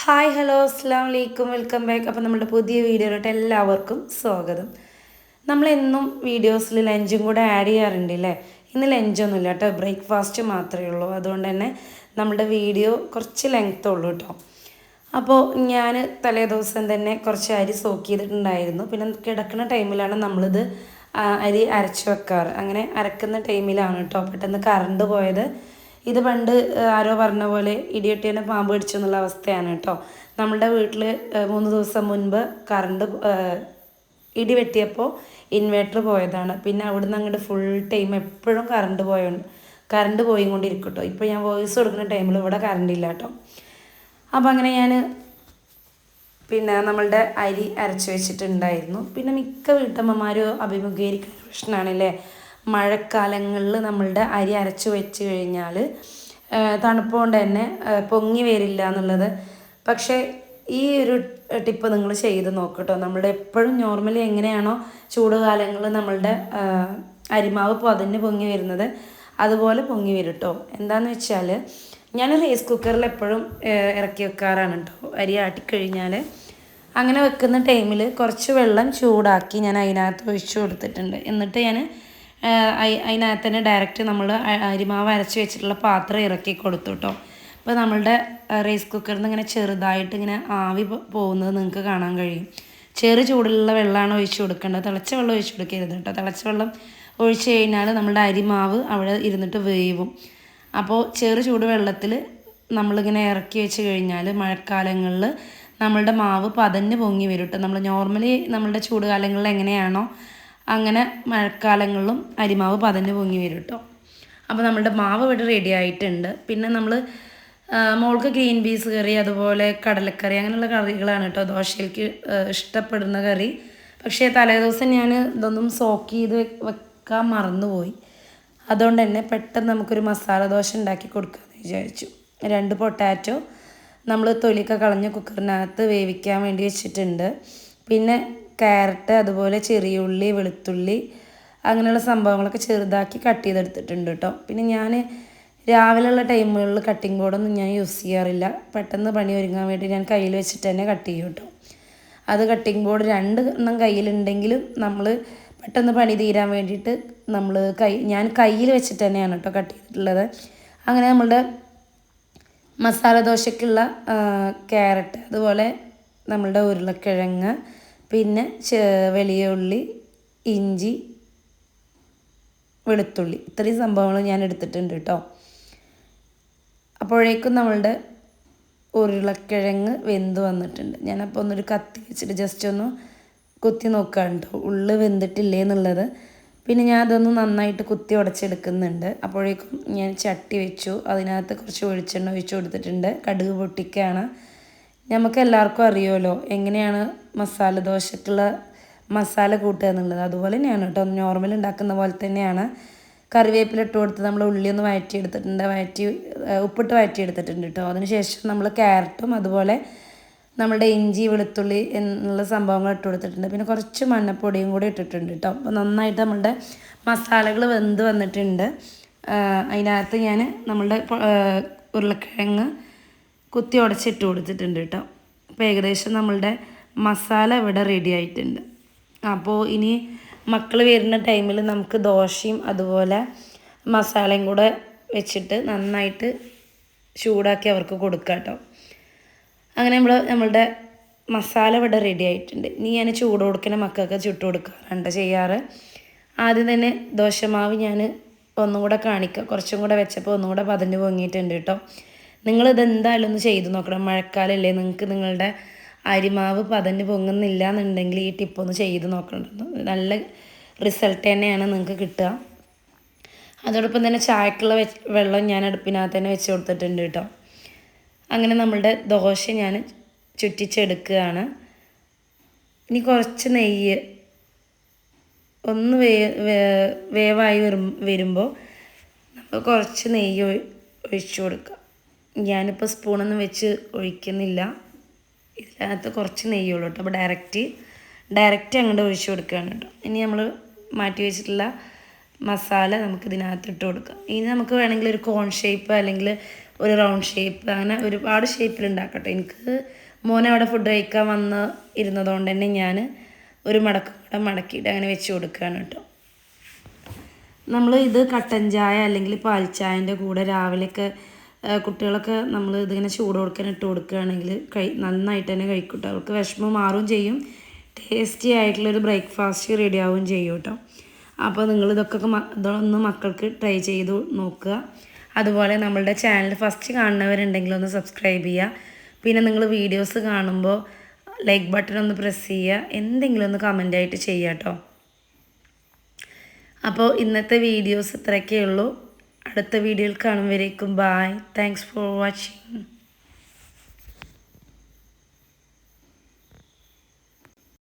Hi hello അസ്സാം വലൈക്കും welcome back. അപ്പോൾ നമ്മുടെ പുതിയ വീഡിയോയിലോട്ട് എല്ലാവർക്കും സ്വാഗതം. നമ്മളെന്നും വീഡിയോസിൽ ലഞ്ചും കൂടെ ആഡ് ചെയ്യാറുണ്ട് അല്ലേ. ഇന്ന് ലഞ്ചൊന്നുമില്ല കേട്ടോ, ബ്രേക്ക്ഫാസ്റ്റ് മാത്രമേ ഉള്ളൂ. അതുകൊണ്ട് തന്നെ നമ്മുടെ വീഡിയോ കുറച്ച് ലെങ്ത് ഉള്ളൂ കേട്ടോ. അപ്പോൾ ഞാൻ തലേ ദിവസം തന്നെ കുറച്ച് അരി സോക്ക് ചെയ്തിട്ടുണ്ടായിരുന്നു. പിന്നെ കിടക്കുന്ന ടൈമിലാണ് നമ്മളിത് അരി അരച്ച് വെക്കാറ്. അങ്ങനെ അരക്കുന്ന ടൈമിലാണ് കേട്ടോ പെട്ടെന്ന് കറണ്ട് പോയത്. ഇത് പണ്ട് ആരോ പറഞ്ഞ പോലെ ഇടിയൊട്ടിനെ പാമ്പ് കടിച്ചു എന്നുള്ള അവസ്ഥയാണ് കേട്ടോ. നമ്മളുടെ വീട്ടിൽ 3 ദിവസം മുൻപ് കറണ്ട് ഇടി വെട്ടിയപ്പോൾ ഇൻവേർട്ടർ പോയതാണ്. പിന്നെ അവിടുന്ന് അങ്ങോട്ട് ഫുൾ ടൈം എപ്പോഴും കറണ്ട് പോയി കൊണ്ടിരിക്കും കേട്ടോ. ഇപ്പോൾ ഞാൻ വോയിസ് കൊടുക്കുന്ന ടൈമിൽ ഇവിടെ കറണ്ട് ഇല്ല കേട്ടോ. അപ്പോൾ അങ്ങനെ ഞാൻ പിന്നെ നമ്മളുടെ അരി അരച്ച് വെച്ചിട്ടുണ്ടായിരുന്നു. പിന്നെ മിക്ക വീട്ടമ്മമാരും അഭിമുഖീകരിക്കുന്ന പ്രശ്നമാണല്ലേ, മഴക്കാലങ്ങളിൽ നമ്മളുടെ അരി അരച്ച് വെച്ച് കഴിഞ്ഞാൽ തണുപ്പ് കൊണ്ട് തന്നെ പൊങ്ങി വരില്ല എന്നുള്ളത്. പക്ഷേ ഈ ഒരു ടിപ്പ് നിങ്ങൾ ചെയ്ത് നോക്കട്ടോ. നമ്മളുടെ എപ്പോഴും നോർമലി എങ്ങനെയാണോ ചൂട് കാലങ്ങളിൽ നമ്മളുടെ അരിമാവ് പതിന് പൊങ്ങി വരുന്നത് അതുപോലെ പൊങ്ങി വരും കേട്ടോ. എന്താണെന്ന് വെച്ചാൽ ഞാൻ റൈസ് കുക്കറിൽ എപ്പോഴും ഇറക്കി വെക്കാറാണ് കേട്ടോ അരി ആട്ടിക്കഴിഞ്ഞാൽ. അങ്ങനെ വെക്കുന്ന ടൈമിൽ കുറച്ച് വെള്ളം ചൂടാക്കി ഞാൻ അതിനകത്ത് ഒഴിച്ചു കൊടുത്തിട്ടുണ്ട്. എന്നിട്ട് ഞാൻ അതിനകത്ത് തന്നെ ഡയറക്റ്റ് നമ്മൾ അരിമാവ് അരച്ച് വെച്ചിട്ടുള്ള പാത്രം ഇറക്കി കൊടുത്തു കേട്ടോ. അപ്പോൾ നമ്മളുടെ റൈസ് കുക്കറിൽ നിന്ന് ഇങ്ങനെ ചെറുതായിട്ട് ഇങ്ങനെ ആവി പോകുന്നത് നിങ്ങൾക്ക് കാണാൻ കഴിയും. ചെറു ചൂടിലുള്ള വെള്ളമാണ് ഒഴിച്ചു കൊടുക്കേണ്ടത്, തിളച്ച വെള്ളം ഒഴിച്ചു കൊടുക്കരുത് കേട്ടോ. തിളച്ച വെള്ളം ഒഴിച്ച് കഴിഞ്ഞാൽ നമ്മുടെ അരിമാവ് അവിടെ ഇരുന്നിട്ട് വേവും. അപ്പോൾ ചെറു ചൂട് വെള്ളത്തിൽ നമ്മളിങ്ങനെ ഇറക്കി വെച്ച് കഴിഞ്ഞാൽ മഴക്കാലങ്ങളിൽ നമ്മളുടെ മാവ് പതഞ്ഞ് പൊങ്ങി വരും കേട്ടോ. നമ്മൾ നോർമലി നമ്മളുടെ ചൂട് കാലങ്ങളിൽ എങ്ങനെയാണോ അങ്ങനെ മഴക്കാലങ്ങളിലും അരിമാവ് പതഞ്ഞ് പൊങ്ങി വരും കേട്ടോ. അപ്പോൾ നമ്മളുടെ മാവ് ഇവിടെ റെഡി ആയിട്ടുണ്ട്. പിന്നെ നമ്മൾ മോൾക്ക് ഗ്രീൻ പീസ് കറി അതുപോലെ കടലക്കറി അങ്ങനെയുള്ള കറികളാണ് കേട്ടോ ദോശയ്ക്ക് ഇഷ്ടപ്പെടുന്ന കറി. പക്ഷേ തലേദിവസം ഞാൻ ഇതൊന്നും സോക്ക് ചെയ്ത് വെക്കാൻ മറന്നുപോയി. അതുകൊണ്ട് തന്നെ പെട്ടെന്ന് നമുക്കൊരു മസാല ദോശ ഉണ്ടാക്കി കൊടുക്കാമെന്ന് വിചാരിച്ചു. 2 പൊട്ടാറ്റോ നമ്മൾ തൊലിയൊക്കെ കളഞ്ഞ് കുക്കറിനകത്ത് വേവിക്കാൻ വേണ്ടി വെച്ചിട്ടുണ്ട്. പിന്നെ ക്യാരറ്റ് അതുപോലെ ചെറിയ ഉള്ളി വെളുത്തുള്ളി അങ്ങനെയുള്ള സംഭവങ്ങളൊക്കെ ചെറുതാക്കി കട്ട് ചെയ്തെടുത്തിട്ടുണ്ട് കേട്ടോ. പിന്നെ ഞാൻ രാവിലെയുള്ള ടൈമുകളിൽ കട്ടിംഗ് ബോർഡൊന്നും ഞാൻ യൂസ് ചെയ്യാറില്ല. പെട്ടെന്ന് പണി ഒരുങ്ങാൻ വേണ്ടി ഞാൻ കയ്യിൽ വെച്ചിട്ട് തന്നെ കട്ട് ചെയ്യും കേട്ടോ. അത് കട്ടിംഗ് ബോർഡ് 2 എണ്ണം കയ്യിലുണ്ടെങ്കിലും നമ്മൾ പെട്ടെന്ന് പണി തീരാൻ വേണ്ടിയിട്ട് ഞാൻ കയ്യിൽ വെച്ചിട്ട് തന്നെയാണ് കേട്ടോ കട്ട് ചെയ്തിട്ടുള്ളത്. അങ്ങനെ നമ്മളുടെ മസാല ദോശയ്ക്കുള്ള ക്യാരറ്റ് അതുപോലെ നമ്മളുടെ ഉരുളക്കിഴങ്ങ് പിന്നെ വലിയ ഉള്ളി ഇഞ്ചി വെളുത്തുള്ളി ഇത്രയും സംഭവങ്ങൾ ഞാൻ എടുത്തിട്ടുണ്ട് കേട്ടോ. അപ്പോഴേക്കും നമ്മളുടെ ഉരുളക്കിഴങ്ങ് വെന്ത് വന്നിട്ടുണ്ട്. ഞാനപ്പോൾ ഒന്നൊരു കത്തി വെച്ചിട്ട് ജസ്റ്റ് ഒന്ന് കുത്തി നോക്കുകയാണ് കേട്ടോ ഉള്ളു വെന്തിട്ടില്ലേ എന്നുള്ളത്. പിന്നെ ഞാൻ അതൊന്ന് നന്നായിട്ട് കുത്തി ഉടച്ചെടുക്കുന്നുണ്ട്. അപ്പോഴേക്കും ഞാൻ ചട്ടി വെച്ചു, അതിനകത്ത് കുറച്ച് വെളിച്ചെണ്ണ ഒഴിച്ച് കൊടുത്തിട്ടുണ്ട്. കടുക് പൊട്ടിക്കുകയാണ്. നമുക്ക് എല്ലാവർക്കും അറിയുമല്ലോ എങ്ങനെയാണ് മസാല ദോശക്കുള്ള മസാല കൂട്ടുക എന്നുള്ളത്. അതുപോലെ തന്നെയാണ് കേട്ടോ, നോർമൽ ഉണ്ടാക്കുന്ന പോലെ തന്നെയാണ്. കറിവേപ്പില ഇട്ട് കൊടുത്ത് നമ്മൾ ഉള്ളി ഒന്ന് വഴറ്റിയെടുത്തിട്ടുണ്ട്, ഉപ്പിട്ട് വഴറ്റിയെടുത്തിട്ടുണ്ട് കേട്ടോ. അതിനുശേഷം നമ്മൾ ക്യാരറ്റും അതുപോലെ നമ്മളുടെ ഇഞ്ചി വെളുത്തുള്ളി എന്നുള്ള സംഭവങ്ങൾ ഇട്ട് കൊടുത്തിട്ടുണ്ട്. പിന്നെ കുറച്ച് മഞ്ഞപ്പൊടിയും കൂടി ഇട്ടിട്ടുണ്ട് കേട്ടോ. അപ്പോൾ നന്നായിട്ട് നമ്മളുടെ മസാലകൾ വെന്ത് വന്നിട്ടുണ്ട്. അതിനകത്ത് ഞാൻ നമ്മളുടെ ഉരുളക്കിഴങ്ങ് കുത്തി ഉടച്ചിട്ട് കൊടുത്തിട്ടുണ്ട് കേട്ടോ. അപ്പോൾ ഏകദേശം നമ്മളുടെ മസാല ഇവിടെ റെഡി ആയിട്ടുണ്ട്. അപ്പോൾ ഇനി മക്കൾ വരുന്ന ടൈമിൽ നമുക്ക് ദോശയും അതുപോലെ മസാലയും കൂടെ വെച്ചിട്ട് നന്നായിട്ട് ചൂടാക്കി അവർക്ക് കൊടുക്കാം കേട്ടോ. അങ്ങനെ നമ്മളുടെ മസാല ഇവിടെ റെഡി ആയിട്ടുണ്ട്. ഇനി ഞാൻ ചൂട് കൊടുക്കുന്ന മക്കൾക്ക് ചുട്ട് കൊടുക്കാറുണ്ട് ചെയ്യാറ്. ആദ്യം തന്നെ ദോശമാവ് ഞാൻ ഒന്നും കൂടെ കാണിക്കാം. കുറച്ചും കൂടെ വെച്ചപ്പോൾ ഒന്നും കൂടെ പതഞ്ഞ് പൊങ്ങിയിട്ടുണ്ട് കേട്ടോ. നിങ്ങളിതെന്തായാലും ഒന്ന് ചെയ്ത് നോക്കണം. മഴക്കാലമല്ലേ, നിങ്ങൾക്ക് നിങ്ങളുടെ അരിമാവ് പതഞ്ഞ് പൊങ്ങുന്നില്ല എന്നുണ്ടെങ്കിൽ ഈ ടിപ്പൊന്ന് ചെയ്ത് നോക്കണം. നല്ല റിസൾട്ട് തന്നെയാണ് നിങ്ങൾക്ക് കിട്ടുക. അതോടൊപ്പം തന്നെ ചായക്കുള്ള വെള്ളം ഞാൻ അടുപ്പിനകത്ത് തന്നെ വെച്ച് കൊടുത്തിട്ടുണ്ട് കേട്ടോ. അങ്ങനെ നമ്മളുടെ ദോശ ഞാൻ ചുറ്റിച്ചെടുക്കുകയാണ്. ഇനി കുറച്ച് നെയ്യ് ഒന്ന് വേവായി വരുമ്പോൾ നമ്മൾ കുറച്ച് നെയ്യ് ഒഴിച്ചു കൊടുക്കുക. ഞാനിപ്പോൾ സ്പൂണൊന്നും വെച്ച് ഒഴിക്കുന്നില്ല, ഇതിനകത്ത് കുറച്ച് നെയ്യുള്ളൂ കേട്ടോ. അപ്പോൾ ഡയറക്റ്റ് അങ്ങോട്ട് ഒഴിച്ചു കൊടുക്കുകയാണ് കേട്ടോ. ഇനി നമ്മൾ മാറ്റി വെച്ചിട്ടുള്ള മസാല നമുക്ക് ഇതിനകത്ത് ഇട്ട് കൊടുക്കാം. ഇനി നമുക്ക് വേണമെങ്കിൽ ഒരു കോൺ ഷേപ്പ് അല്ലെങ്കിൽ ഒരു റൗണ്ട് ഷേപ്പ്, അങ്ങനെ ഒരുപാട് ഷേപ്പിൽ ഉണ്ടാക്കട്ടെ. എനിക്ക് മോനെ അവിടെ ഫുഡ് കഴിക്കാൻ വന്ന് ഇരുന്നതുകൊണ്ട് തന്നെ ഞാൻ ഒരു മടക്കം കൂടെ മടക്കിയിട്ട് അങ്ങനെ വെച്ച് കൊടുക്കുകയാണ് കേട്ടോ. നമ്മൾ ഇത് കട്ടൻ ചായ അല്ലെങ്കിൽ പാൽ ചായൻ്റെ കൂടെ രാവിലെയൊക്കെ കുട്ടികളൊക്കെ നമ്മൾ ഇതിങ്ങനെ ചൂട് കൊടുക്കാൻ ഇട്ട് കൊടുക്കുകയാണെങ്കിൽ നന്നായിട്ട് തന്നെ കഴിക്കും കേട്ടോ. അവർക്ക് വിഷമം മാറും ചെയ്യും, ടേസ്റ്റി ആയിട്ടുള്ളൊരു ബ്രേക്ക്ഫാസ്റ്റ് റെഡി ആവുകയും ചെയ്യും കേട്ടോ. അപ്പോൾ നിങ്ങൾ ഇതൊന്ന് മക്കൾക്ക് ട്രൈ ചെയ്ത് നോക്കുക. അതുപോലെ നമ്മളുടെ ചാനൽ ഫസ്റ്റ് കാണുന്നവരുണ്ടെങ്കിൽ ഒന്ന് സബ്സ്ക്രൈബ് ചെയ്യുക. പിന്നെ നിങ്ങൾ വീഡിയോസ് കാണുമ്പോൾ ലൈക്ക് ബട്ടൺ ഒന്ന് പ്രസ് ചെയ്യുക, എന്തെങ്കിലും ഒന്ന് കമൻ്റായിട്ട് ചെയ്യുക കേട്ടോ. അപ്പോൾ ഇന്നത്തെ വീഡിയോസ് ഇത്രയൊക്കെ ഉള്ളൂ. അടുത്ത വീഡിയോയിൽ കാണും വരേക്കും ബായ്. Thanks for watching.